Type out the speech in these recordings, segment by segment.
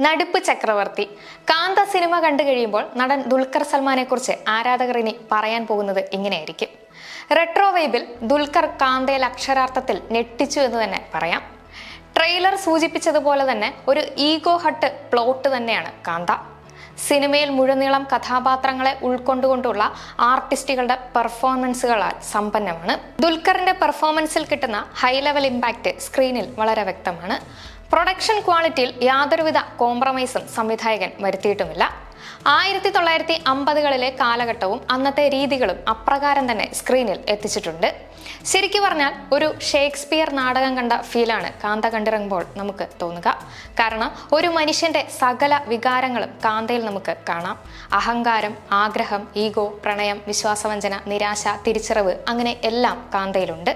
നടിപ്പ് ചക്രവർത്തി. കാന്ത സിനിമ കണ്ടു കഴിയുമ്പോൾ നടൻ ദുൽഖർ സൽമാനെ കുറിച്ച് ആരാധകർ ഇനി പറയാൻ പോകുന്നത് ഇങ്ങനെയായിരിക്കും. റെട്രോ വൈബിൽ ദുൽഖർ കാന്തയിൽ അക്ഷരാർത്ഥത്തിൽ ഞെട്ടിച്ചു എന്ന് തന്നെ പറയാം. ട്രെയിലർ സൂചിപ്പിച്ചതുപോലെ തന്നെ ഒരു ഈഗോ ഹട്ട് പ്ലോട്ട് തന്നെയാണ് കാന്ത. സിനിമയിൽ മുഴുനീളം കഥാപാത്രങ്ങളെ ഉൾക്കൊണ്ടുകൊണ്ടുള്ള ആർട്ടിസ്റ്റുകളുടെ പെർഫോമൻസുകളാൽ സമ്പന്നമാണ്. ദുൽഖറിന്റെ പെർഫോമൻസിൽ കിട്ടുന്ന ഹൈ ലെവൽ ഇമ്പാക്റ്റ് സ്ക്രീനിൽ വളരെ വ്യക്തമാണ്. പ്രൊഡക്ഷൻ ക്വാളിറ്റിയിൽ യാതൊരുവിധ കോംപ്രമൈസും സംവിധായകൻ വരുത്തിയിട്ടുമില്ല. 1950കളിലെ കാലഘട്ടവും അന്നത്തെ രീതികളും അപ്രകാരം തന്നെ സ്ക്രീനിൽ എത്തിച്ചിട്ടുണ്ട്. ശരിക്കു പറഞ്ഞാൽ ഒരു ഷേക്സ്പിയർ നാടകം കണ്ട ഫീലാണ് കാന്ത കണ്ടിറങ്ങുമ്പോൾ നമുക്ക് തോന്നുക. കാരണം ഒരു മനുഷ്യന്റെ സകല വികാരങ്ങളും കാന്തയിൽ നമുക്ക് കാണാം. അഹങ്കാരം, ആഗ്രഹം, ഈഗോ, പ്രണയം, വിശ്വാസവഞ്ചന, നിരാശ, തിരിച്ചറിവ്, അങ്ങനെ എല്ലാം കാന്തയിലുണ്ട്.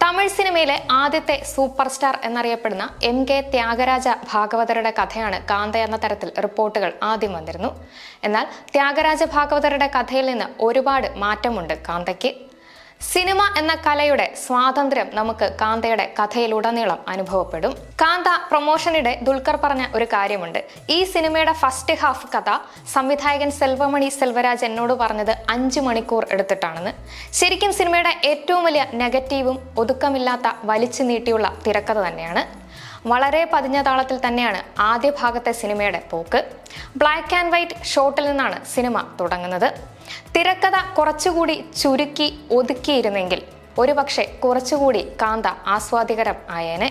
തമിഴ് സിനിമയിലെ ആദ്യത്തെ സൂപ്പർ സ്റ്റാർ എന്നറിയപ്പെടുന്ന MK ത്യാഗരാജ ഭാഗവതരുടെ കഥയാണ് കാന്ത എന്ന തരത്തിൽ റിപ്പോർട്ടുകൾ ആദ്യം വന്നിരുന്നു. എന്നാൽ ത്യാഗരാജ ഭാഗവതരുടെ കഥയിൽ നിന്ന് ഒരുപാട് മാറ്റമുണ്ട് കാന്തയ്ക്ക്. സിനിമ എന്ന കലയുടെ സ്വാതന്ത്ര്യം നമുക്ക് കാന്തയുടെ കഥയിലുടനീളം അനുഭവപ്പെടും. കാന്ത പ്രൊമോഷനിടെ ദുൽഖർ പറഞ്ഞ ഒരു കാര്യമുണ്ട്. ഈ സിനിമയുടെ ഫസ്റ്റ് ഹാഫ് കഥ സംവിധായകൻ സെൽവമണി സെൽവരാജ് എന്നോട് പറഞ്ഞത് 5 മണിക്കൂർ എടുത്തിട്ടാണെന്ന്. ശരിക്കും സിനിമയുടെ ഏറ്റവും വലിയ നെഗറ്റീവും ഒതുക്കമില്ലാത്ത വലിച്ചു നീട്ടിയുള്ള തിരക്കഥ തന്നെയാണ്. വളരെ പതിഞ്ഞ താളത്തിൽ തന്നെയാണ് ആദ്യ ഭാഗത്തെ സിനിമയുടെ പോക്ക്. ബ്ലാക്ക് ആൻഡ് വൈറ്റ് ഷോട്ടിൽ നിന്നാണ് സിനിമ തുടങ്ങുന്നത്. തിരക്കഥ കുറച്ചുകൂടി ചുരുക്കി ഒതുക്കിയിരുന്നെങ്കിൽ ഒരുപക്ഷെ കുറച്ചുകൂടി കാന്ത ആസ്വാദികരം ആയേനെ.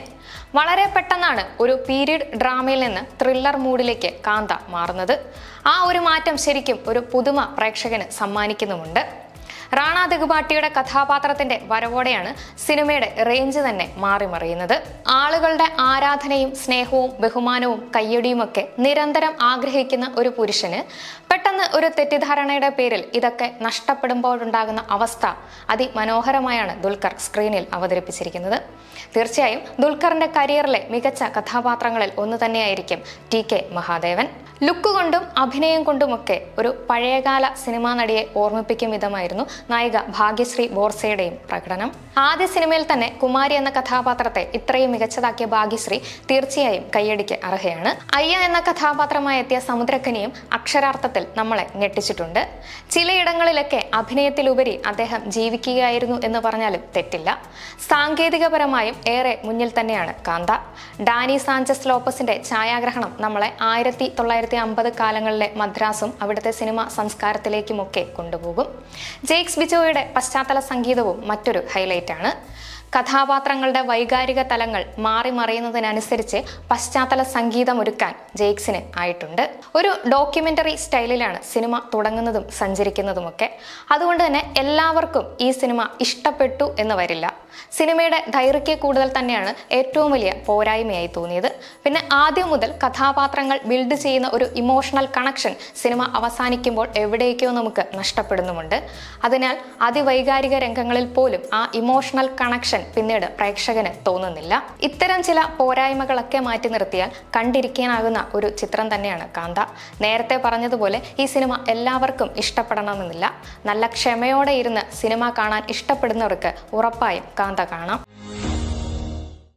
വളരെ പെട്ടെന്നാണ് ഒരു പീരീഡ് ഡ്രാമയിൽ നിന്ന് ത്രില്ലർ മൂഡിലേക്ക് കാന്ത മാറുന്നത്. ആ ഒരു മാറ്റം ശരിക്കും ഒരു പുതുമ പ്രേക്ഷകന് സമ്മാനിക്കുന്നുമുണ്ട്. റാണ ദഗ്ബാട്ടിയുടെ കഥാപാത്രത്തിന്റെ വരവോടെയാണ് സിനിമയുടെ റേഞ്ച് തന്നെ മാറിമറിയുന്നത്. ആളുകളുടെ ആരാധനയും സ്നേഹവും ബഹുമാനവും കയ്യടിയുമൊക്കെ നിരന്തരം ആഗ്രഹിക്കുന്ന ഒരു പുരുഷന് പെട്ടെന്ന് ഒരു തെറ്റിദ്ധാരണയുടെ പേരിൽ ഇതൊക്കെ നഷ്ടപ്പെടുമ്പോഴുണ്ടാകുന്ന അവസ്ഥ അതിമനോഹരമായാണ് ദുൽഖർ സ്ക്രീനിൽ അവതരിപ്പിച്ചിരിക്കുന്നത്. തീർച്ചയായും ദുൽഖറിന്റെ കരിയറിലെ മികച്ച കഥാപാത്രങ്ങളിൽ ഒന്ന് തന്നെയായിരിക്കും TK മഹാദേവൻ. ലുക്ക് കൊണ്ടും അഭിനയം കൊണ്ടുമൊക്കെ ഒരു പഴയകാല സിനിമാ നടിയെ ഓർമ്മിപ്പിക്കും വിധമായിരുന്നു നായിക ഭാഗ്യശ്രീ ബോർസയുടെയും പ്രകടനം. ആദ്യ സിനിമയിൽ തന്നെ കുമാരി എന്ന കഥാപാത്രത്തെ ഇത്രയും മികച്ചതാക്കിയ ഭാഗ്യശ്രീ തീർച്ചയായും കയ്യടിക്ക് അർഹയാണ്. അയ്യ എന്ന കഥാപാത്രമായി എത്തിയ സമുദ്രക്കനിയും അക്ഷരാർത്ഥത്തിൽ നമ്മളെ ഞെട്ടിച്ചിട്ടുണ്ട്. ചിലയിടങ്ങളിലൊക്കെ അഭിനയത്തിലുപരി അദ്ദേഹം ജീവിക്കുകയായിരുന്നു എന്ന് പറഞ്ഞാലും തെറ്റില്ല. സാങ്കേതികപരമായും ഏറെ മുന്നിൽ തന്നെയാണ് കാന്ത. ഡാനി സാഞ്ചസ് ലോപ്പസിന്റെ ഛായാഗ്രഹണം നമ്മളെ 1950 കാലങ്ങളിലെ മദ്രാസും അവിടുത്തെ സിനിമ സംസ്കാരത്തിലേക്കുമൊക്കെ കൊണ്ടുപോകും. ജെയ്ക്സ് ബിജോയുടെ പശ്ചാത്തല സംഗീതവും മറ്റൊരു ഹൈലൈറ്റ് ആണ്. കഥാപാത്രങ്ങളുടെ വൈകാരിക തലങ്ങൾ മാറി മറിയുന്നതിനനുസരിച്ച് പശ്ചാത്തല സംഗീതം ഒരുക്കാൻ ജെയ്ക്സിന് ആയിട്ടുണ്ട്. ഒരു ഡോക്യുമെന്ററി സ്റ്റൈലിലാണ് സിനിമ തുടങ്ങുന്നതും സഞ്ചരിക്കുന്നതുമൊക്കെ. അതുകൊണ്ട് തന്നെ എല്ലാവർക്കും ഈ സിനിമ ഇഷ്ടപ്പെട്ടു എന്ന് വരില്ല. സിനിമയുടെ ദൈർഘ്യം കൂടുതൽ തന്നെയാണ് ഏറ്റവും വലിയ പോരായ്മയായി തോന്നിയത്. പിന്നെ ആദ്യം മുതൽ കഥാപാത്രങ്ങൾ ബിൽഡ് ചെയ്യുന്ന ഒരു ഇമോഷണൽ കണക്ഷൻ സിനിമ അവസാനിക്കുമ്പോൾ എവിടേക്കോ നമുക്ക് നഷ്ടപ്പെടുന്നുമുണ്ട്. അതിനാൽ അതിവൈകാരിക രംഗങ്ങളിൽ പോലും ആ ഇമോഷണൽ കണക്ഷൻ പിന്നീട് പ്രേക്ഷകന് തോന്നുന്നില്ല. ഇത്തരം ചില പോരായ്മകളൊക്കെ മാറ്റി നിർത്തിയാൽ കണ്ടിരിക്കാനാകുന്ന ഒരു ചിത്രം തന്നെയാണ് കാന്ത. നേരത്തെ പറഞ്ഞതുപോലെ ഈ സിനിമ എല്ലാവർക്കും ഇഷ്ടപ്പെടണമെന്നില്ല. നല്ല ക്ഷമയോടെ ഇരുന്ന് സിനിമ കാണാൻ ഇഷ്ടപ്പെടുന്നവർക്ക് ഉറപ്പായും കാന്ത കാണാം.